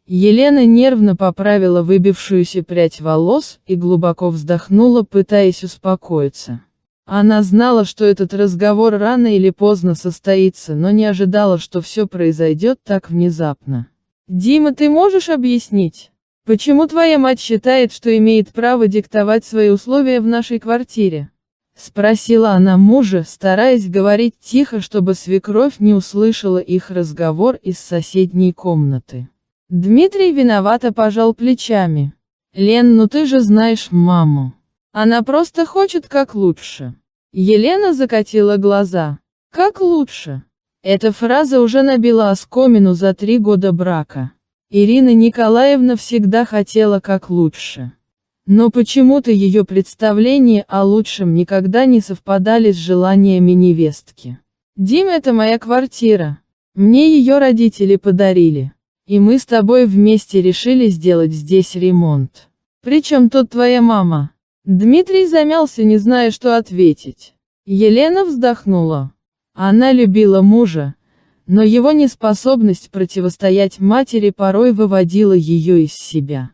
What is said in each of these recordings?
Елена нервно поправила выбившуюся прядь волос и глубоко вздохнула, пытаясь успокоиться. Она знала, что этот разговор рано или поздно состоится, но не ожидала, что все произойдет так внезапно. «Дима, ты можешь объяснить, почему твоя мать считает, что имеет право диктовать свои условия в нашей квартире?» — спросила она мужа, стараясь говорить тихо, чтобы свекровь не услышала их разговор из соседней комнаты. Дмитрий виновато пожал плечами. «Лен, ну ты же знаешь маму. Она просто хочет как лучше». Елена закатила глаза. «Как лучше?» Эта фраза уже набила оскомину за 3 года брака. Ирина Николаевна всегда хотела как лучше. Но почему-то ее представления о лучшем никогда не совпадали с желаниями невестки. «Дим, это моя квартира. Мне ее родители подарили. И мы с тобой вместе решили сделать здесь ремонт. Причем тут твоя мама?» Дмитрий замялся, не зная, что ответить. Елена вздохнула. Она любила мужа, но его неспособность противостоять матери порой выводила ее из себя.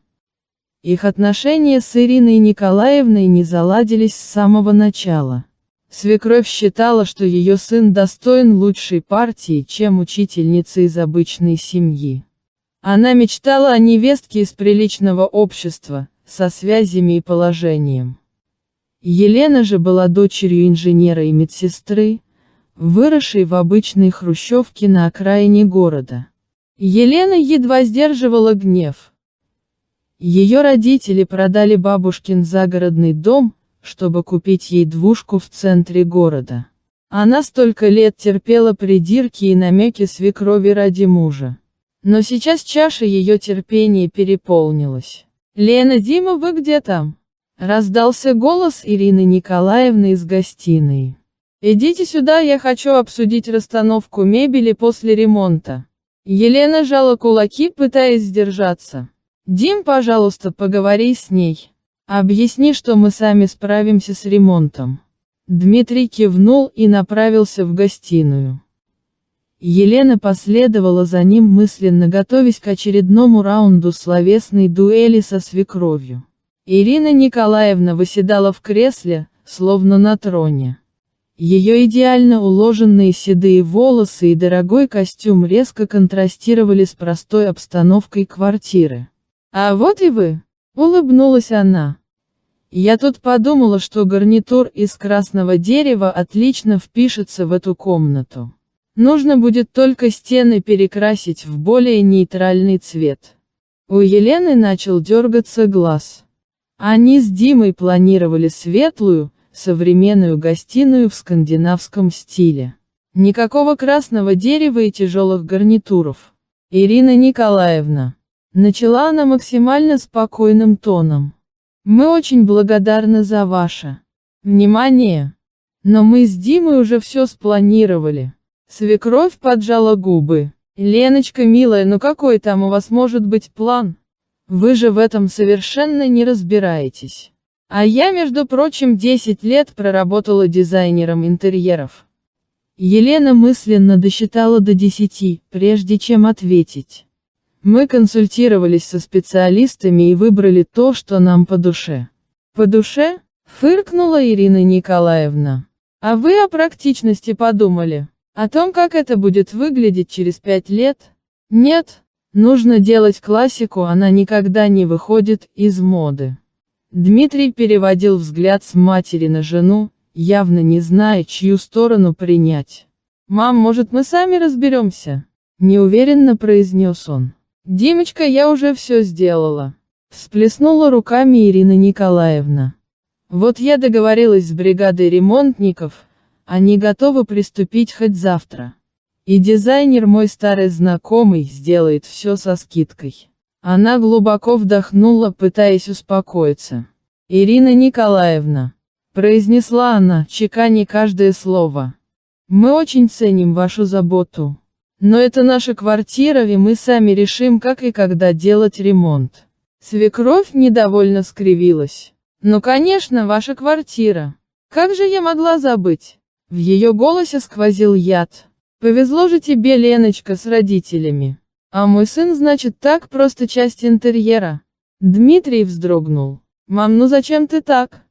Их отношения с Ириной Николаевной не заладились с самого начала. Свекровь считала, что ее сын достоин лучшей партии, чем учительница из обычной семьи. Она мечтала о невестке из приличного общества, со связями и положением. Елена же была дочерью инженера и медсестры, выросшей в обычной хрущевке на окраине города. Елена едва сдерживала гнев. Ее родители продали бабушкин загородный дом, чтобы купить ей двушку в центре города. Она столько лет терпела придирки и намеки свекрови ради мужа. Но сейчас чаша ее терпения переполнилась. «Лена, Дима, вы где там?» — раздался голос Ирины Николаевны из гостиной. «Идите сюда, я хочу обсудить расстановку мебели после ремонта». Елена сжала кулаки, пытаясь сдержаться. «Дим, пожалуйста, поговори с ней. Объясни, что мы сами справимся с ремонтом». Дмитрий кивнул и направился в гостиную. Елена последовала за ним, мысленно готовясь к очередному раунду словесной дуэли со свекровью. Ирина Николаевна восседала в кресле, словно на троне. Ее идеально уложенные седые волосы и дорогой костюм резко контрастировали с простой обстановкой квартиры. «А вот и вы!» — улыбнулась она. «Я тут подумала, что гарнитур из красного дерева отлично впишется в эту комнату. Нужно будет только стены перекрасить в более нейтральный цвет». У Елены начал дергаться глаз. Они с Димой планировали светлую, современную гостиную в скандинавском стиле. Никакого красного дерева и тяжелых гарнитуров. «Ирина Николаевна», — начала она максимально спокойным тоном, — «мы очень благодарны за ваше внимание. Но мы с Димой уже все спланировали». Свекровь поджала губы. «Леночка, милая, ну какой там у вас может быть план? Вы же в этом совершенно не разбираетесь. А я, между прочим, 10 лет проработала дизайнером интерьеров». Елена мысленно досчитала до 10, прежде чем ответить. «Мы консультировались со специалистами и выбрали то, что нам по душе». «По душе?» — фыркнула Ирина Николаевна. «А вы о практичности подумали? О том, как это будет выглядеть через 5 лет? Нет, нужно делать классику, она никогда не выходит из моды». Дмитрий переводил взгляд с матери на жену, явно не зная, чью сторону принять. «Мам, может, мы сами разберемся?» — неуверенно произнес он. «Димочка, я уже все сделала», — всплеснула руками Ирина Николаевна. «Вот я договорилась с бригадой ремонтников, они готовы приступить хоть завтра. И дизайнер, мой старый знакомый, сделает все со скидкой». Она глубоко вдохнула, пытаясь успокоиться. «Ирина Николаевна», — произнесла она, чеканя каждое слово, — «мы очень ценим вашу заботу. Но это наша квартира, и мы сами решим, как и когда делать ремонт». Свекровь недовольно скривилась. «Ну конечно, ваша квартира. Как же я могла забыть?» В ее голосе сквозил яд. «Повезло же тебе, Леночка, с родителями. А мой сын, значит, так просто часть интерьера. Дмитрий вздрогнул. Мам, ну зачем ты так?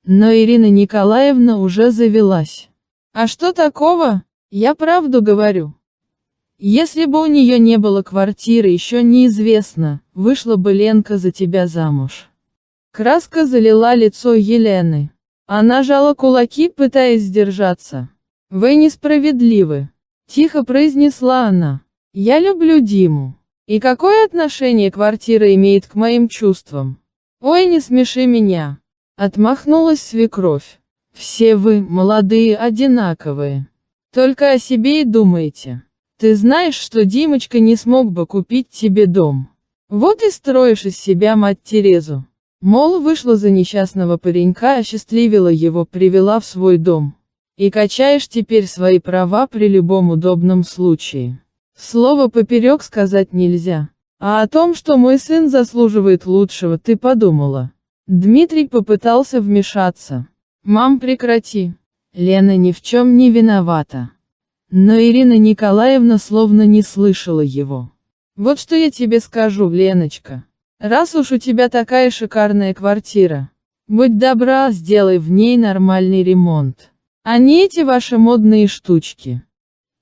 Но Ирина Николаевна уже завелась. А что такого? Я правду говорю. Если бы у нее не было квартиры, еще неизвестно, вышла бы Ленка за тебя замуж. Краска залила лицо Елены. Она жала кулаки, пытаясь сдержаться. «Вы несправедливы», — тихо произнесла она. «Я люблю Диму. И какое отношение квартира имеет к моим чувствам? Ой, не смеши меня», — отмахнулась свекровь. «Все вы, молодые, одинаковые. Только о себе и думаете. Ты знаешь, что Димочка не смог бы купить тебе дом. Вот и строишь из себя мать Терезу. Мол, вышла за несчастного паренька, осчастливила его, привела в свой дом. И качаешь теперь свои права при любом удобном случае. Слово поперек сказать нельзя. А о том, что мой сын заслуживает лучшего, ты подумала?» Дмитрий попытался вмешаться. «Мам, прекрати. Лена ни в чем не виновата». Но Ирина Николаевна словно не слышала его. «Вот что я тебе скажу, Леночка. Раз уж у тебя такая шикарная квартира, будь добра, сделай в ней нормальный ремонт. А не эти ваши модные штучки.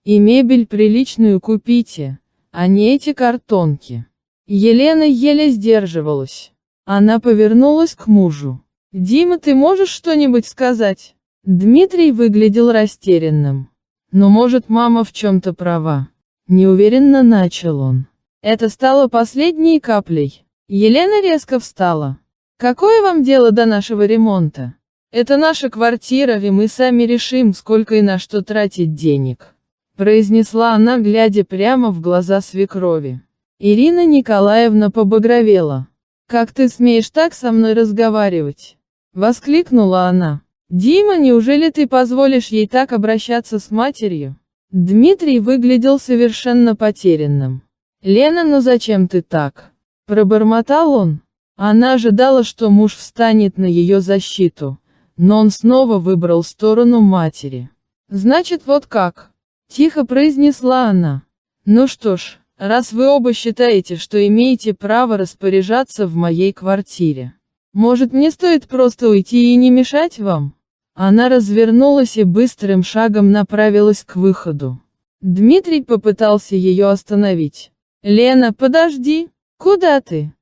И мебель приличную купите, а не эти картонки». Елена еле сдерживалась. Она повернулась к мужу. «Дима, ты можешь что-нибудь сказать?» Дмитрий выглядел растерянным. «Но может, мама в чем-то права?» Неуверенно начал он. Это стало последней каплей. Елена резко встала. «Какое вам дело до нашего ремонта? Это наша квартира, и мы сами решим, сколько и на что тратить денег», произнесла она, глядя прямо в глаза свекрови. Ирина Николаевна побагровела. «Как ты смеешь так со мной разговаривать?» Воскликнула она. «Дима, неужели ты позволишь ей так обращаться с матерью?» Дмитрий выглядел совершенно потерянным. «Лена, ну зачем ты так?» Пробормотал он. Она ожидала, что муж встанет на ее защиту, но он снова выбрал сторону матери. «Значит, вот как?» — тихо произнесла она. «Ну что ж, раз вы оба считаете, что имеете право распоряжаться в моей квартире, может, мне стоит просто уйти и не мешать вам?» Она развернулась и быстрым шагом направилась к выходу. Дмитрий попытался ее остановить. «Лена, подожди! Куда ты?»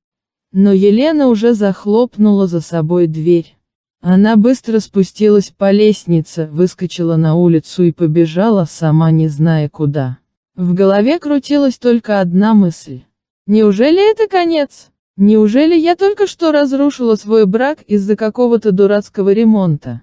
Но Елена уже захлопнула за собой дверь. Она быстро спустилась по лестнице, выскочила на улицу и побежала, сама не зная куда. В голове крутилась только одна мысль. «Неужели это конец? Неужели я только что разрушила свой брак из-за какого-то дурацкого ремонта?»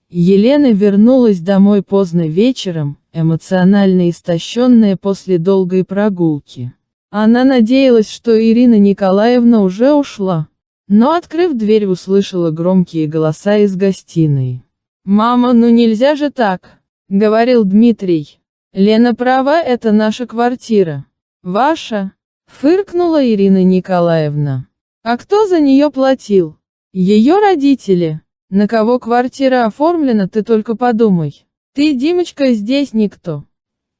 Елена вернулась домой поздно вечером, эмоционально истощенная после долгой прогулки. Она надеялась, что Ирина Николаевна уже ушла. Но, открыв дверь, услышала громкие голоса из гостиной. «Мама, ну нельзя же так!» — говорил Дмитрий. «Лена права, это наша квартира». «Ваша?» — фыркнула Ирина Николаевна. «А кто за нее платил?» «Ее родители. На кого квартира оформлена, ты только подумай. Ты, Димочка, здесь никто».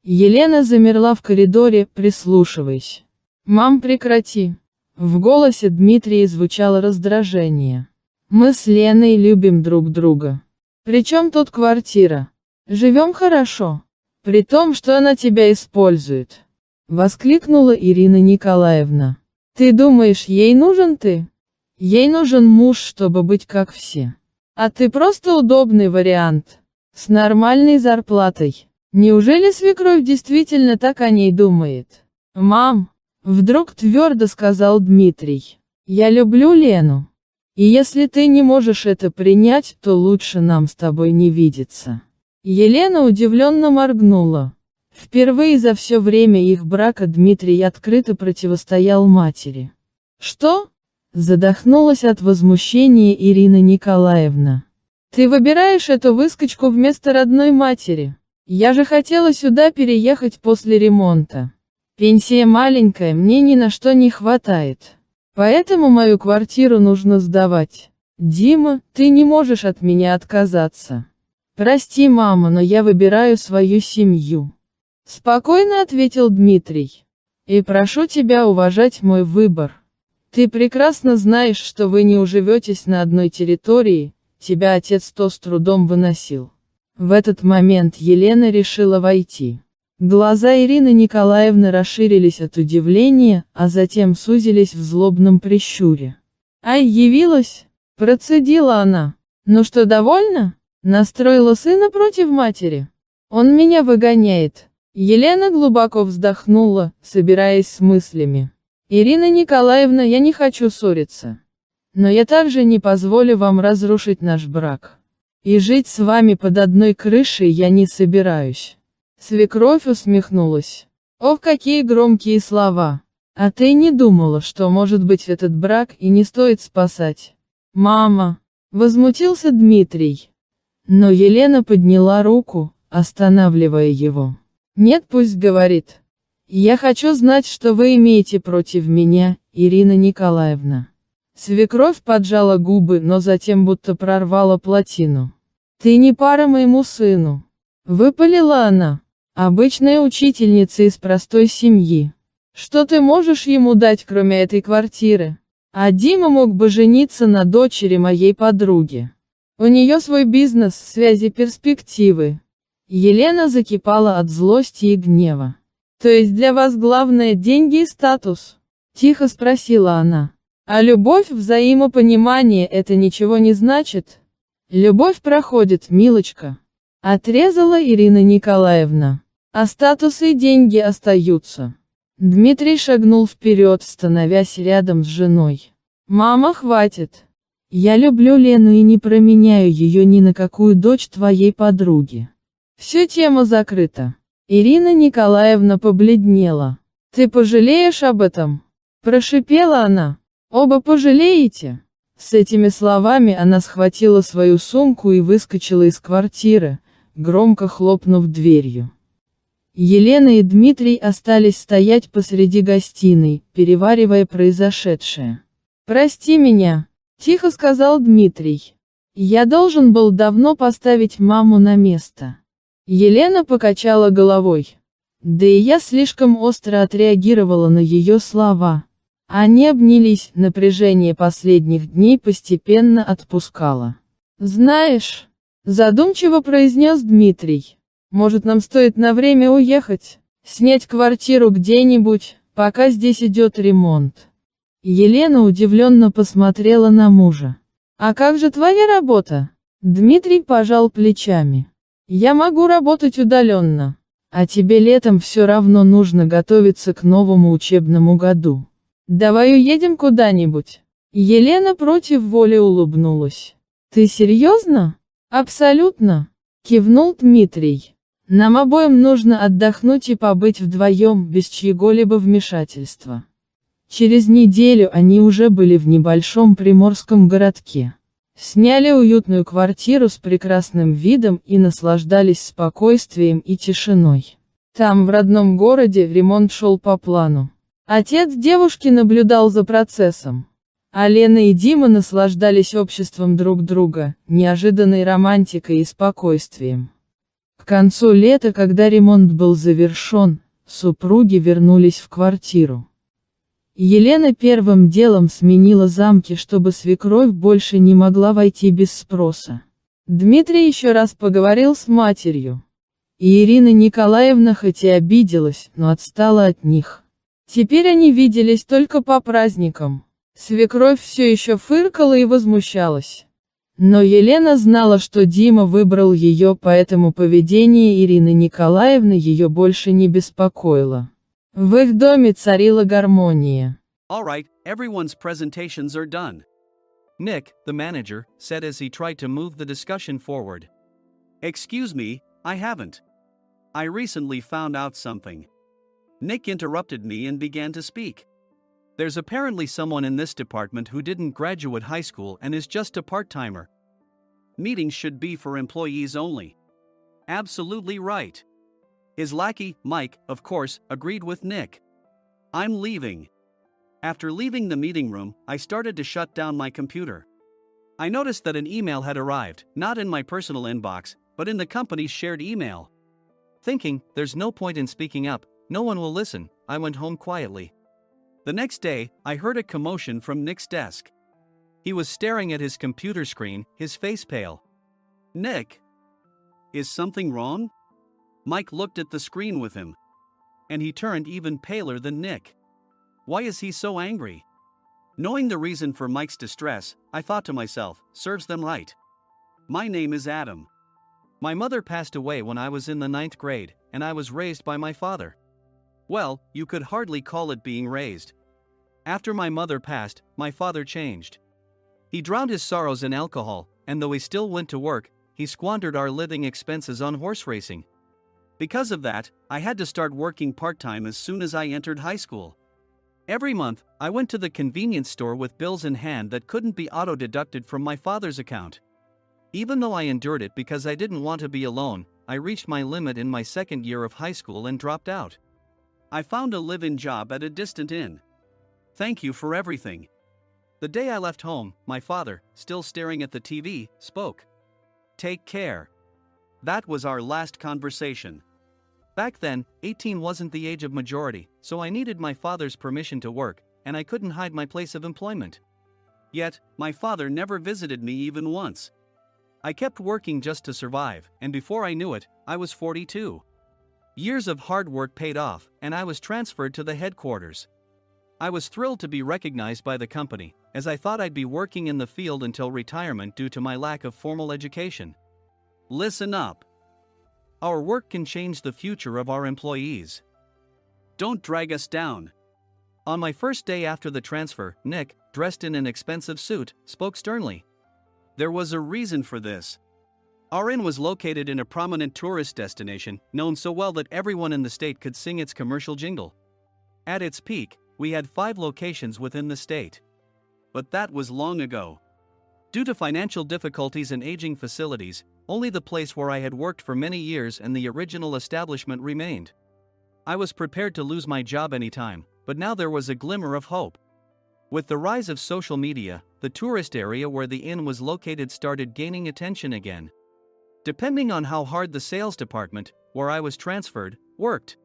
Елена замерла в коридоре, прислушиваясь. «Мам, прекрати». В голосе Дмитрия звучало раздражение. «Мы с Леной любим друг друга. Причем тут квартира? Живем хорошо. При том, что она тебя использует», — воскликнула Ирина Николаевна. «Ты думаешь, ей нужен ты? Ей нужен муж, чтобы быть как все. А ты просто удобный вариант. С нормальной зарплатой. Неужели свекровь действительно так о ней думает?» «Мам», — вдруг твердо сказал Дмитрий, — «я люблю Лену. И если ты не можешь это принять, то лучше нам с тобой не видеться». Елена удивленно моргнула. Впервые за все время их брака Дмитрий открыто противостоял матери. «Что?» — задохнулась от возмущения Ирина Николаевна. «Ты выбираешь эту выскочку вместо родной матери? Я же хотела сюда переехать после ремонта. Пенсия маленькая, мне ни на что не хватает. Поэтому мою квартиру нужно сдавать. Дима, ты не можешь от меня отказаться. Прости, мама, но я выбираю свою семью». Спокойно ответил Дмитрий. И прошу тебя уважать мой выбор. Ты прекрасно знаешь, что вы не уживетесь на одной территории, тебя отец то с трудом выносил. В этот момент Елена решила войти. Глаза Ирины Николаевны расширились от удивления, а затем сузились в злобном прищуре. «Ай, явилась!» – процедила она. «Ну что, довольна?» – настроила сына против матери. «Он меня выгоняет». Елена глубоко вздохнула, собираясь с мыслями. «Ирина Николаевна, я не хочу ссориться. Но я также не позволю вам разрушить наш брак. И жить с вами под одной крышей я не собираюсь». Свекровь усмехнулась. «Ох, какие громкие слова! А ты не думала, что, может быть, этот брак и не стоит спасать?» «Мама!» — возмутился Дмитрий. Но Елена подняла руку, останавливая его. «Нет, пусть говорит. Я хочу знать, что вы имеете против меня, Ирина Николаевна». Свекровь поджала губы, но затем будто прорвала плотину. «Ты не пара моему сыну!» — выпалила она. «Обычная учительница из простой семьи. Что ты можешь ему дать, кроме этой квартиры? А Дима мог бы жениться на дочери моей подруги. У нее свой бизнес, связи, перспективы». Елена закипала от злости и гнева. «То есть для вас главное деньги и статус?» — тихо спросила она. «А любовь, взаимопонимание — это ничего не значит?» «Любовь проходит, милочка», — отрезала Ирина Николаевна. «А статус и деньги остаются». Дмитрий шагнул вперед, становясь рядом с женой. «Мама, хватит. Я люблю Лену и не променяю ее ни на какую дочь твоей подруги. Все, тема закрыта». Ирина Николаевна побледнела. «Ты пожалеешь об этом?» – прошипела она. «Оба пожалеете?» С этими словами она схватила свою сумку и выскочила из квартиры, громко хлопнув дверью. Елена и Дмитрий остались стоять посреди гостиной, переваривая произошедшее. «Прости меня», – тихо сказал Дмитрий. «Я должен был давно поставить маму на место». Елена покачала головой. «Да и я слишком остро отреагировала на ее слова». Они обнялись, напряжение последних дней постепенно отпускало. «Знаешь», – задумчиво произнес Дмитрий, – «может, нам стоит на время уехать, снять квартиру где-нибудь, пока здесь идет ремонт?» Елена удивленно посмотрела на мужа. «А как же твоя работа?» Дмитрий пожал плечами. «Я могу работать удаленно. А тебе летом все равно нужно готовиться к новому учебному году. Давай уедем куда-нибудь». Елена против воли улыбнулась. «Ты серьезно?» «Абсолютно», — кивнул Дмитрий. «Нам обоим нужно отдохнуть и побыть вдвоем, без чьего-либо вмешательства». Через неделю они уже были в небольшом приморском городке. Сняли уютную квартиру с прекрасным видом и наслаждались спокойствием и тишиной. Там, в родном городе, ремонт шел по плану. Отец девушки наблюдал за процессом. А Лена и Дима наслаждались обществом друг друга, неожиданной романтикой и спокойствием. К концу лета, когда ремонт был завершен, супруги вернулись в квартиру. Елена первым делом сменила замки, чтобы свекровь больше не могла войти без спроса. Дмитрий еще раз поговорил с матерью. И Ирина Николаевна хоть и обиделась, но отстала от них. Теперь они виделись только по праздникам. Свекровь все еще фыркала и возмущалась. Но Елена знала, что Дима выбрал ее, поэтому поведение Ирины Николаевны ее больше не беспокоило. В их доме царила гармония. All right, everyone's presentations are done. Nick, the manager, said as he tried to move the discussion forward. Excuse me, I haven't. I recently found out something. Nick interrupted me and began to speak. There's apparently someone in this department who didn't graduate high school and is just a part-timer. Meetings should be for employees only. Absolutely right. His lackey, Mike, of course, agreed with Nick. I'm leaving. After leaving the meeting room, I started to shut down my computer. I noticed that an email had arrived, not in my personal inbox, but in the company's shared email. Thinking, there's no point in speaking up, no one will listen, I went home quietly. The next day, I heard a commotion from Nick's desk. He was staring at his computer screen, his face pale. Nick! Is something wrong? Mike looked at the screen with him. And he turned even paler than Nick. Why is he so angry? Knowing the reason for Mike's distress, I thought to myself, serves them right. My name is Adam. My mother passed away when I was in the 9th grade, and I was raised by my father. Well, you could hardly call it being raised. After my mother passed, my father changed. He drowned his sorrows in alcohol, and though he still went to work, he squandered our living expenses on horse racing. Because of that, I had to start working part-time as soon as I entered high school. Every month, I went to the convenience store with bills in hand that couldn't be auto-deducted from my father's account. Even though I endured it because I didn't want to be alone, I reached my limit in my second year of high school and dropped out. I found a live-in job at a distant inn. Thank you for everything. The day I left home, my father, still staring at the TV, spoke. Take care. That was our last conversation. Back then, 18 wasn't the age of majority, so I needed my father's permission to work, and I couldn't hide my place of employment. Yet, my father never visited me even once. I kept working just to survive, and before I knew it, I was 42. Years of hard work paid off, and I was transferred to the headquarters. I was thrilled to be recognized by the company, as I thought I'd be working in the field until retirement due to my lack of formal education. Listen up. Our work can change the future of our employees. Don't drag us down. On my first day after the transfer, Nick, dressed in an expensive suit, spoke sternly. There was a reason for this. Our inn was located in a prominent tourist destination, known so well that everyone in the state could sing its commercial jingle. At its peak, we had 5 locations within the state. But that was long ago. Due to financial difficulties and aging facilities, only the place where I had worked for many years and the original establishment remained. I was prepared to lose my job anytime, but now there was a glimmer of hope. With the rise of social media, the tourist area where the inn was located started gaining attention again. Depending on how hard the sales department, where I was transferred, worked,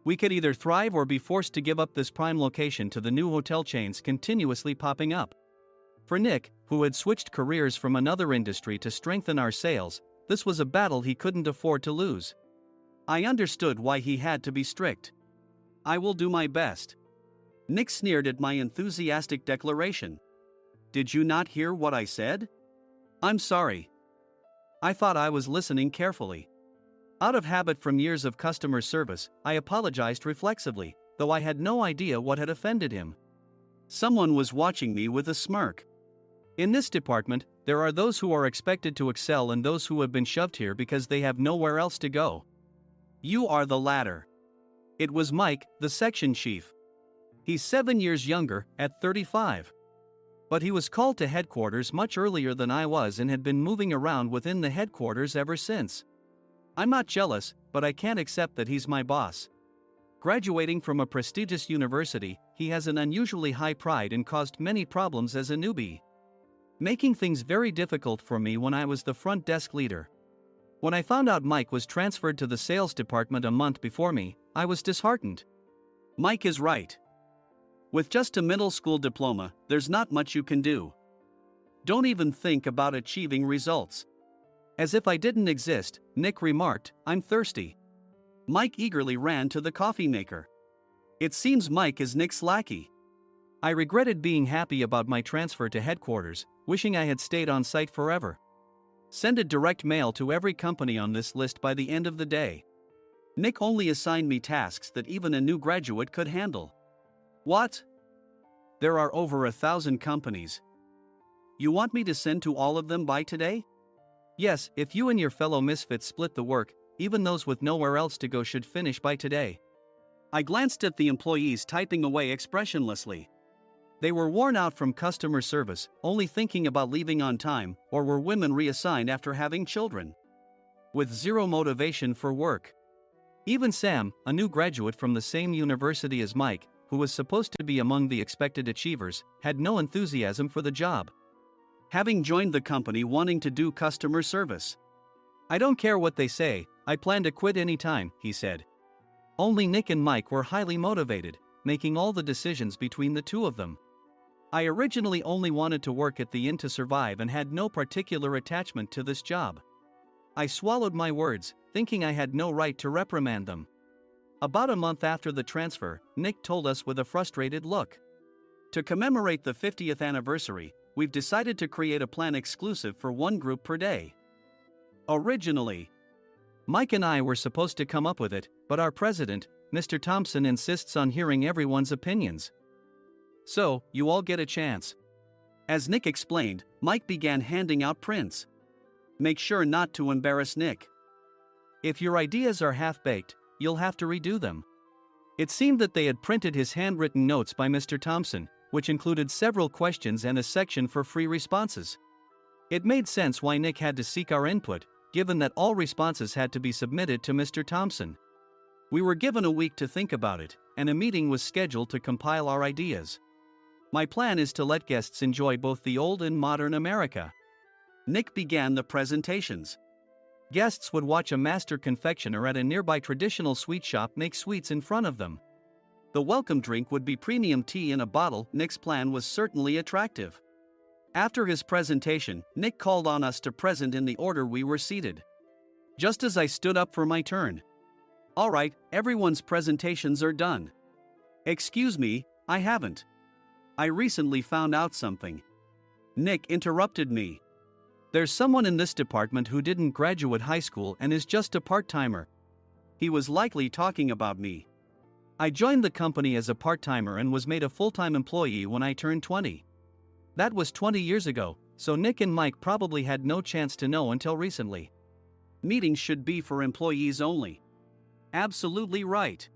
we could either thrive or be forced to give up this prime location to the new hotel chains continuously popping up. For Nick, who had switched careers from another industry to strengthen our sales, this was a battle he couldn't afford to lose. I understood why he had to be strict. I will do my best. Nick sneered at my enthusiastic declaration. Did you not hear what I said? I'm sorry. I thought I was listening carefully. Out of habit from years of customer service, I apologized reflexively, though I had no idea what had offended him. Someone was watching me with a smirk. In this department, there are those who are expected to excel and those who have been shoved here because they have nowhere else to go. You are the latter. It was Mike, the section chief. He's 7 years younger, at 35. But he was called to headquarters much earlier than I was and had been moving around within the headquarters ever since. I'm not jealous, but I can't accept that he's my boss. Graduating from a prestigious university, he has an unusually high pride and caused many problems as a newbie, making things very difficult for me when I was the front desk leader. When I found out Mike was transferred to the sales department a month before me, I was disheartened. Mike is right. With just a middle school diploma, there's not much you can do. Don't even think about achieving results. As if I didn't exist, Nick remarked, I'm thirsty. Mike eagerly ran to the coffee maker. It seems Mike is Nick's lackey. I regretted being happy about my transfer to headquarters, wishing I had stayed on site forever. Send a direct mail to every company on this list by the end of the day. Nick only assigned me tasks that even a new graduate could handle. What? There are over 1,000 companies. You want me to send to all of them by today? Yes, if you and your fellow misfits split the work, even those with nowhere else to go should finish by today. I glanced at the employees typing away expressionlessly. They were worn out from customer service, only thinking about leaving on time, or were women reassigned after having children, with zero motivation for work. Even Sam, a new graduate from the same university as Mike, who was supposed to be among the expected achievers, had no enthusiasm for the job, having joined the company wanting to do customer service. I don't care what they say, I plan to quit anytime, he said. Only Nick and Mike were highly motivated, making all the decisions between the two of them. I originally only wanted to work at the inn to survive and had no particular attachment to this job. I swallowed my words, thinking I had no right to reprimand them. About a month after the transfer, Nick told us with a frustrated look. To commemorate the 50th anniversary, we've decided to create a plan exclusive for one group per day. Originally, Mike and I were supposed to come up with it, but our president, Mr. Thompson, insists on hearing everyone's opinions. So, you all get a chance. As Nick explained, Mike began handing out prints. Make sure not to embarrass Nick. If your ideas are half-baked, you'll have to redo them. It seemed that they had printed his handwritten notes by Mr. Thompson, which included several questions and a section for free responses. It made sense why Nick had to seek our input, given that all responses had to be submitted to Mr. Thompson. We were given a week to think about it, and a meeting was scheduled to compile our ideas. My plan is to let guests enjoy both the old and modern America. Nick began the presentations. Guests would watch a master confectioner at a nearby traditional sweet shop make sweets in front of them. The welcome drink would be premium tea in a bottle. Nick's plan was certainly attractive. After his presentation, Nick called on us to present in the order we were seated. Just as I stood up for my turn. All right, everyone's presentations are done. Excuse me, I haven't. I recently found out something. Nick interrupted me. There's someone in this department who didn't graduate high school and is just a part-timer. He was likely talking about me. I joined the company as a part-timer and was made a full-time employee when I turned 20. That was 20 years ago, so Nick and Mike probably had no chance to know until recently. Meetings should be for employees only. Absolutely right.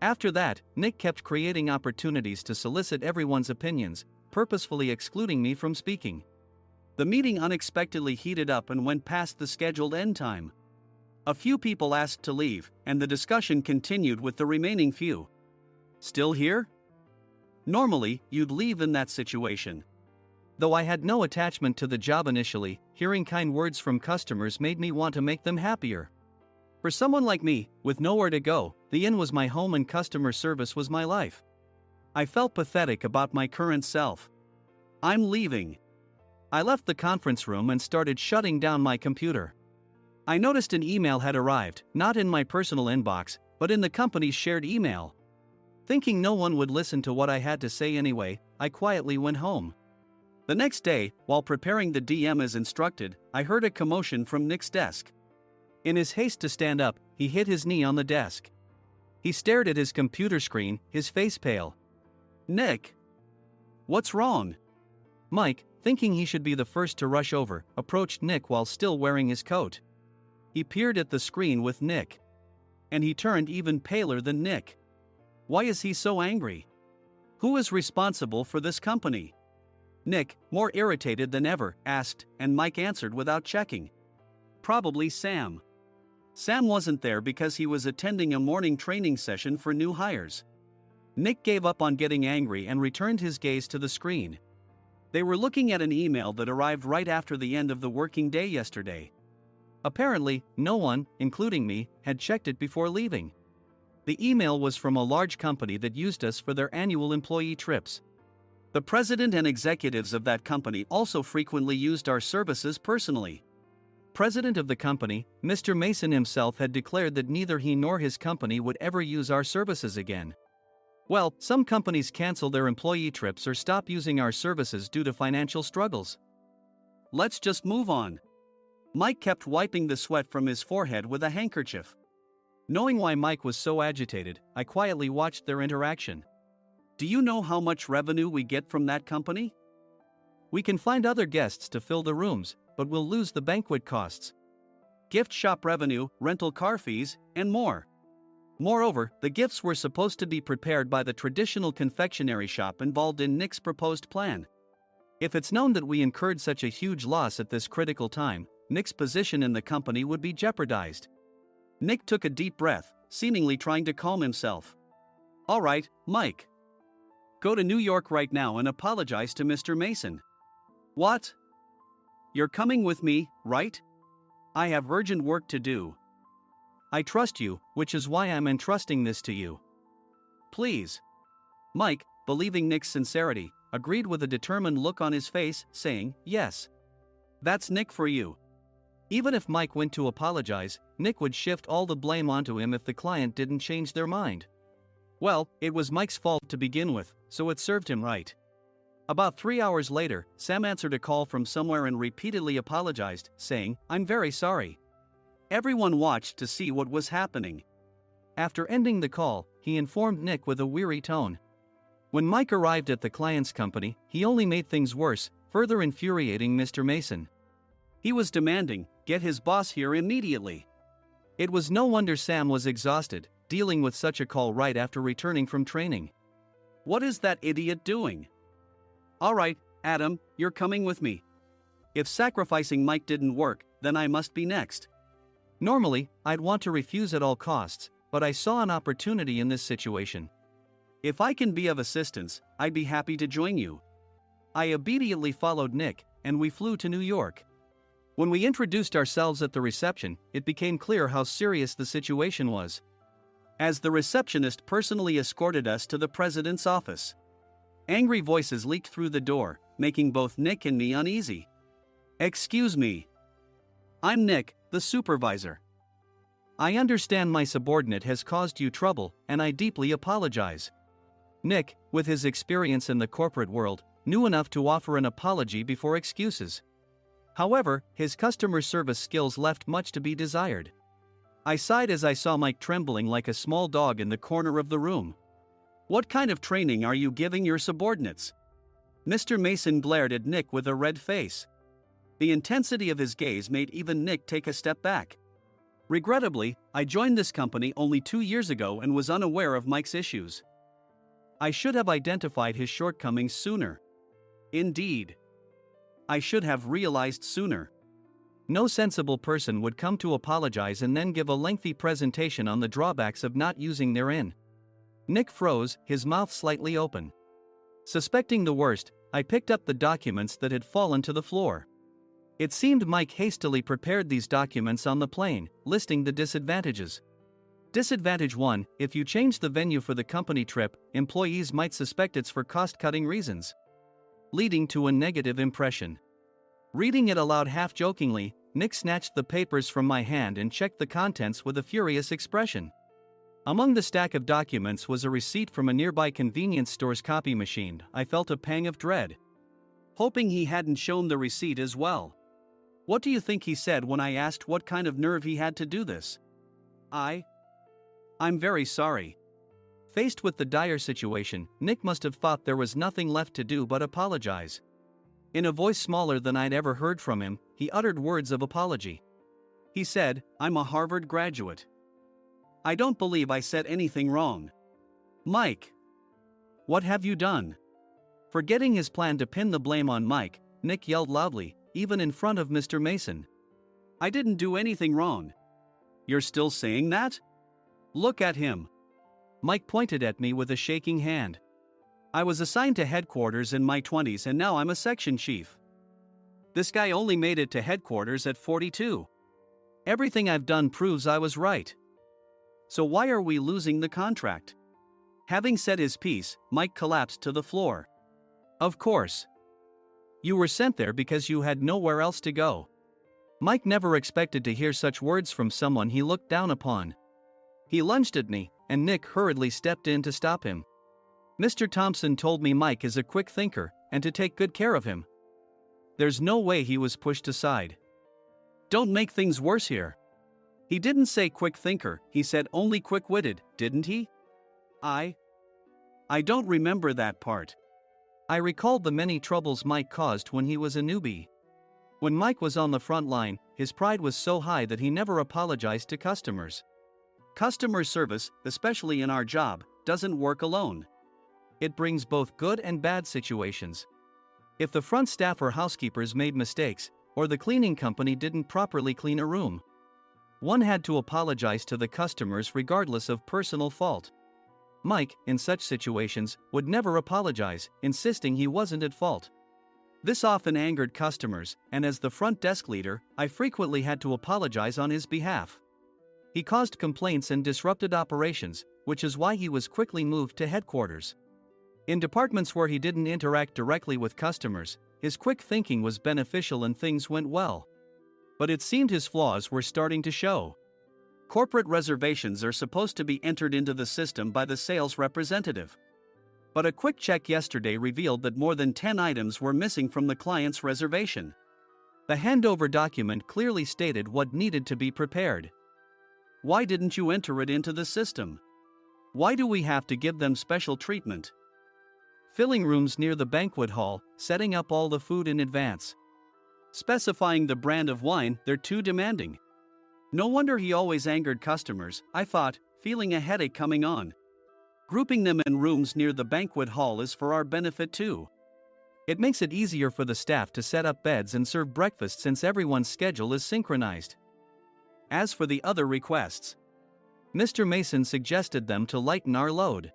After that, Nick kept creating opportunities to solicit everyone's opinions, purposefully excluding me from speaking. The meeting unexpectedly heated up and went past the scheduled end time. A few people asked to leave, and the discussion continued with the remaining few. Still here? Normally, you'd leave in that situation. Though I had no attachment to the job initially, hearing kind words from customers made me want to make them happier. For someone like me, with nowhere to go, the inn was my home and customer service was my life. I felt pathetic about my current self. I'm leaving. I left the conference room and started shutting down my computer. I noticed an email had arrived, not in my personal inbox, but in the company's shared email. Thinking no one would listen to what I had to say anyway, I quietly went home. The next day, while preparing the DM as instructed, I heard a commotion from Nick's desk. In his haste to stand up, he hit his knee on the desk. He stared at his computer screen, his face pale. Nick! What's wrong? Mike, thinking he should be the first to rush over, approached Nick while still wearing his coat. He peered at the screen with Nick. And he turned even paler than Nick. Why is he so angry? Who is responsible for this company? Nick, more irritated than ever, asked, and Mike answered without checking. Probably Sam. Sam wasn't there because he was attending a morning training session for new hires. Nick gave up on getting angry and returned his gaze to the screen. They were looking at an email that arrived right after the end of the working day yesterday. Apparently, no one, including me, had checked it before leaving. The email was from a large company that used us for their annual employee trips. The president and executives of that company also frequently used our services personally. President of the company, Mr. Mason himself, had declared that neither he nor his company would ever use our services again. Well, some companies cancel their employee trips or stop using our services due to financial struggles. Let's just move on. Mike kept wiping the sweat from his forehead with a handkerchief. Knowing why Mike was so agitated, I quietly watched their interaction. Do you know how much revenue we get from that company? We can find other guests to fill the rooms, but we'll lose the banquet costs, gift shop revenue, rental car fees, and more. Moreover, the gifts were supposed to be prepared by the traditional confectionery shop involved in Nick's proposed plan. If it's known that we incurred such a huge loss at this critical time, Nick's position in the company would be jeopardized. Nick took a deep breath, seemingly trying to calm himself. All right, Mike. Go to New York right now and apologize to Mr. Mason. What? You're coming with me, right? I have urgent work to do. I trust you, which is why I'm entrusting this to you. Please. Mike, believing Nick's sincerity, agreed with a determined look on his face, saying, yes. That's Nick for you. Even if Mike went to apologize, Nick would shift all the blame onto him if the client didn't change their mind. Well, it was Mike's fault to begin with, so it served him right. About 3 hours later, Sam answered a call from somewhere and repeatedly apologized, saying, I'm very sorry. Everyone watched to see what was happening. After ending the call, he informed Nick with a weary tone. When Mike arrived at the client's company, he only made things worse, further infuriating Mr. Mason. He was demanding, get his boss here immediately. It was no wonder Sam was exhausted, dealing with such a call right after returning from training. What is that idiot doing? Alright, Adam, you're coming with me. If sacrificing Mike didn't work, then I must be next. Normally, I'd want to refuse at all costs, but I saw an opportunity in this situation. If I can be of assistance, I'd be happy to join you. I immediately followed Nick, and we flew to New York. When we introduced ourselves at the reception, it became clear how serious the situation was. As the receptionist personally escorted us to the president's office. Angry voices leaked through the door, making both Nick and me uneasy. Excuse me. I'm Nick, the supervisor. I understand my subordinate has caused you trouble, and I deeply apologize. Nick, with his experience in the corporate world, knew enough to offer an apology before excuses. However, his customer service skills left much to be desired. I sighed as I saw Mike trembling like a small dog in the corner of the room. What kind of training are you giving your subordinates? Mr. Mason glared at Nick with a red face. The intensity of his gaze made even Nick take a step back. Regrettably, I joined this company only 2 years ago and was unaware of Mike's issues. I should have identified his shortcomings sooner. Indeed. I should have realized sooner. No sensible person would come to apologize and then give a lengthy presentation on the drawbacks of not using their in. Nick froze, his mouth slightly open. Suspecting the worst, I picked up the documents that had fallen to the floor. It seemed Mike hastily prepared these documents on the plane, listing the disadvantages. Disadvantage 1: if you change the venue for the company trip, employees might suspect it's for cost-cutting reasons, leading to a negative impression. Reading it aloud half-jokingly, Nick snatched the papers from my hand and checked the contents with a furious expression. Among the stack of documents was a receipt from a nearby convenience store's copy machine. I felt a pang of dread, hoping he hadn't shown the receipt as well. What do you think he said when I asked what kind of nerve he had to do this? I'm very sorry. Faced with the dire situation, Nick must have thought there was nothing left to do but apologize. In a voice smaller than I'd ever heard from him, he uttered words of apology. He said, I'm a Harvard graduate. I don't believe I said anything wrong. Mike, what have you done? Forgetting his plan to pin the blame on Mike, Nick yelled loudly, even in front of Mr. Mason. I didn't do anything wrong. You're still saying that? Look at him. Mike pointed at me with a shaking hand. I was assigned to headquarters in my 20s and now I'm a section chief. This guy only made it to headquarters at 42. Everything I've done proves I was right. So why are we losing the contract? Having said his piece, Mike collapsed to the floor. Of course. You were sent there because you had nowhere else to go. Mike never expected to hear such words from someone he looked down upon. He lunged at me, and Nick hurriedly stepped in to stop him. Mr. Thompson told me Mike is a quick thinker, and to take good care of him. There's no way he was pushed aside. Don't make things worse here. He didn't say quick thinker, he said only quick-witted, didn't he? I don't remember that part. I recalled the many troubles Mike caused when he was a newbie. When Mike was on the front line, his pride was so high that he never apologized to customers. Customer service, especially in our job, doesn't work alone. It brings both good and bad situations. If the front staff or housekeepers made mistakes, or the cleaning company didn't properly clean a room, one had to apologize to the customers regardless of personal fault. Mike, in such situations, would never apologize, insisting he wasn't at fault. This often angered customers, and as the front desk leader, I frequently had to apologize on his behalf. He caused complaints and disrupted operations, which is why he was quickly moved to headquarters. In departments where he didn't interact directly with customers, his quick thinking was beneficial and things went well. But it seemed his flaws were starting to show. Corporate reservations are supposed to be entered into the system by the sales representative. But a quick check yesterday revealed that more than 10 items were missing from the client's reservation. The handover document clearly stated what needed to be prepared. Why didn't you enter it into the system? Why do we have to give them special treatment? Filling rooms near the banquet hall, setting up all the food in advance. Specifying the brand of wine, they're too demanding. No wonder he always angered customers, I thought, feeling a headache coming on. Grouping them in rooms near the banquet hall is for our benefit too. It makes it easier for the staff to set up beds and serve breakfast since everyone's schedule is synchronized. As for the other requests, Mr. Mason suggested them to lighten our load.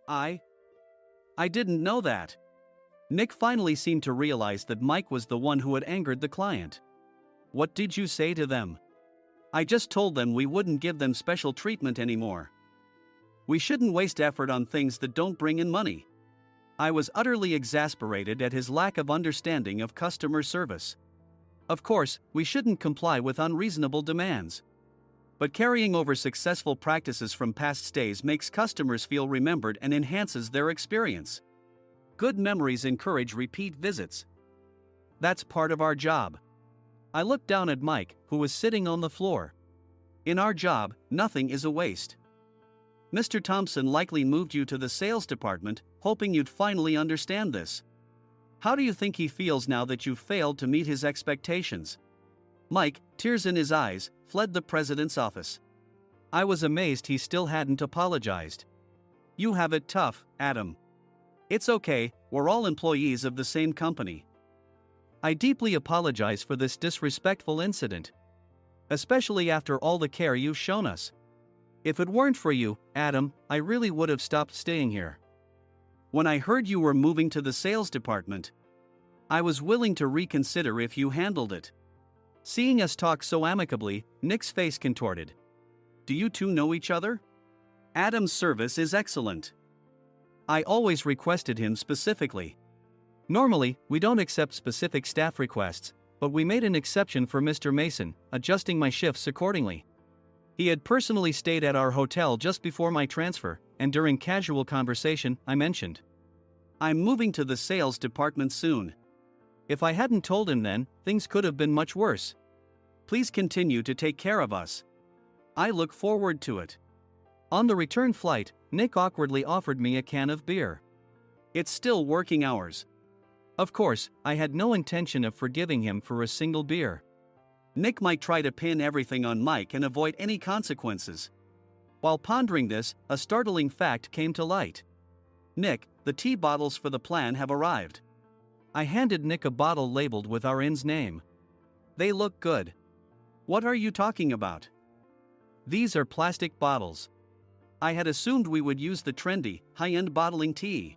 I didn't know that. Nick finally seemed to realize that Mike was the one who had angered the client. What did you say to them? I just told them we wouldn't give them special treatment anymore. We shouldn't waste effort on things that don't bring in money. I was utterly exasperated at his lack of understanding of customer service. Of course, we shouldn't comply with unreasonable demands. But carrying over successful practices from past stays makes customers feel remembered and enhances their experience. Good memories encourage repeat visits. That's part of our job. I looked down at Mike, who was sitting on the floor. In our job, nothing is a waste. Mr. Thompson likely moved you to the sales department, hoping you'd finally understand this. How do you think he feels now that you've failed to meet his expectations? Mike, tears in his eyes, fled the president's office. I was amazed he still hadn't apologized. You have it tough, Adam. It's okay, we're all employees of the same company. I deeply apologize for this disrespectful incident. Especially after all the care you've shown us. If it weren't for you, Adam, I really would have stopped staying here. When I heard you were moving to the sales department, I was willing to reconsider if you handled it. Seeing us talk so amicably, Nick's face contorted. Do you two know each other? Adam's service is excellent. I always requested him specifically. Normally, we don't accept specific staff requests, but we made an exception for Mr. Mason, adjusting my shifts accordingly. He had personally stayed at our hotel just before my transfer, and during casual conversation, I mentioned, I'm moving to the sales department soon. If I hadn't told him then, things could have been much worse. Please continue to take care of us. I look forward to it. On the return flight, Nick awkwardly offered me a can of beer. It's still working hours. Of course, I had no intention of forgiving him for a single beer. Nick might try to pin everything on Mike and avoid any consequences. While pondering this, a startling fact came to light. Nick, the tea bottles for the plan have arrived. I handed Nick a bottle labeled with our inn's name. They look good. What are you talking about? These are plastic bottles. I had assumed we would use the trendy, high-end bottling tea.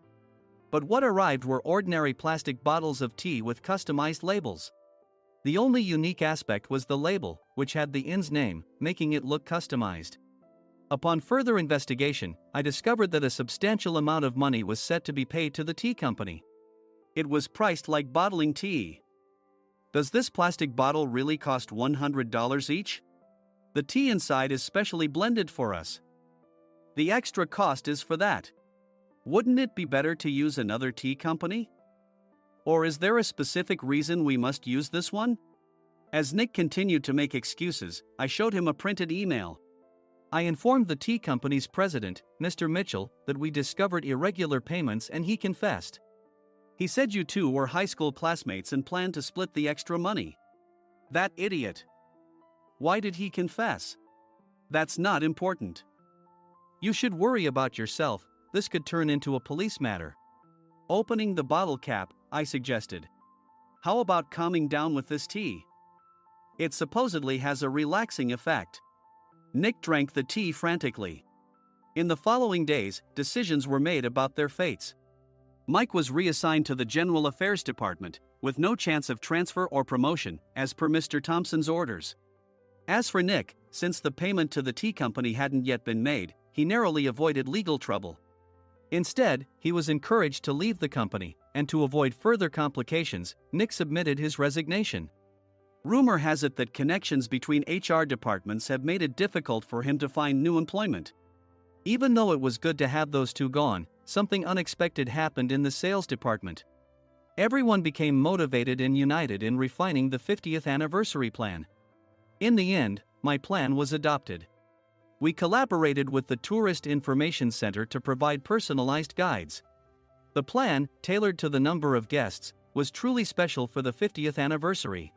But what arrived were ordinary plastic bottles of tea with customized labels. The only unique aspect was the label, which had the inn's name, making it look customized. Upon further investigation, I discovered that a substantial amount of money was set to be paid to the tea company. It was priced like bottling tea. Does this plastic bottle really cost $100 each? The tea inside is specially blended for us. The extra cost is for that. Wouldn't it be better to use another tea company? Or is there a specific reason we must use this one? As Nick continued to make excuses, I showed him a printed email. I informed the tea company's president, Mr. Mitchell, that we discovered irregular payments and he confessed. He said you two were high school classmates and planned to split the extra money. That idiot. Why did he confess? That's not important. You should worry about yourself, this could turn into a police matter. Opening the bottle cap, I suggested. How about calming down with this tea? It supposedly has a relaxing effect. Nick drank the tea frantically. In the following days, decisions were made about their fates. Mike was reassigned to the General Affairs Department, with no chance of transfer or promotion, as per Mr. Thompson's orders. As for Nick, since the payment to the tea company hadn't yet been made, he narrowly avoided legal trouble. Instead, he was encouraged to leave the company, and to avoid further complications, Nick submitted his resignation. Rumor has it that connections between HR departments have made it difficult for him to find new employment. Even though it was good to have those two gone, something unexpected happened in the sales department. Everyone became motivated and united in refining the 50th anniversary plan. In the end, my plan was adopted. We collaborated with the Tourist Information Center to provide personalized guides. The plan, tailored to the number of guests, was truly special for the 50th anniversary.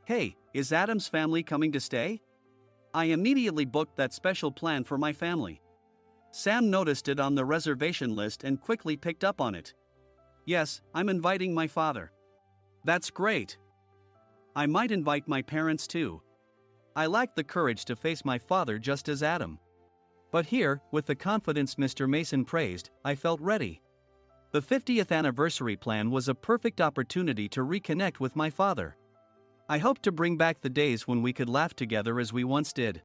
Hey, is Adam's family coming to stay? I immediately booked that special plan for my family. Sam noticed it on the reservation list and quickly picked up on it. Yes, I'm inviting my father. That's great. I might invite my parents too. I lacked the courage to face my father just as Adam. But here, with the confidence Mr. Mason praised, I felt ready. The 50th anniversary plan was a perfect opportunity to reconnect with my father. I hoped to bring back the days when we could laugh together as we once did.